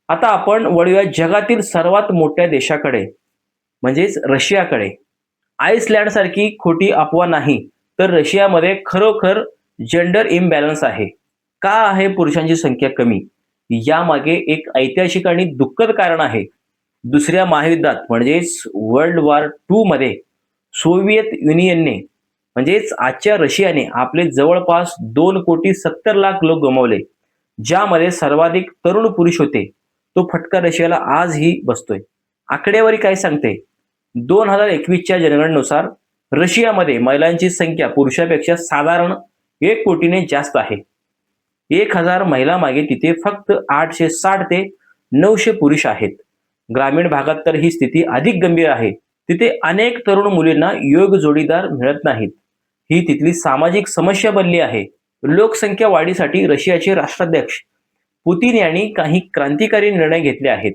आता आपण वळूया जगातील सर्वात मोठ्या देशाकडे, म्हणजेच रशियाकडे. आइसलँड सारखी खोटी अफवा नाही, तर रशियामध्ये खरोखर जेंडर इम्बॅलन्स आहे. का आहे पुरुषांची संख्या कमी? यामागे एक ऐतिहासिक आणि दुःखद कारण आहे. दुसऱ्या महायुद्धात म्हणजेच वर्ल्ड वॉर 2 मध्ये सोव्हिएत युनियनने म्हणजेच आजच्या रशियाने आपले जवळपास 2,70,00,000 लोक गमावले, ज्यामध्ये सर्वाधिक तरुण पुरुष होते. तो फटका रशियाला आजही बसतोय. आकडेवारी काय सांगते? 2021च्या जनगणनेनुसार रशियामध्ये महिलांची संख्या पुरुषापेक्षा साधारण 1 कोटीने जास्त आहे. 1,000 महिला मागे तिथे फक्त 860 ते 900 पुरुष आहेत. ग्रामीण भागात तर ही स्थिती अधिक गंभीर आहे. तिथे अनेक तरुण मुलींना योग्य जोडीदार मिळत नाहीत. ही तिथली सामाजिक समस्या बनली आहे. लोकसंख्या वाढीसाठी रशियाचे राष्ट्राध्यक्ष पुतिन यांनी काही क्रांतिकारी निर्णय घेतले आहेत.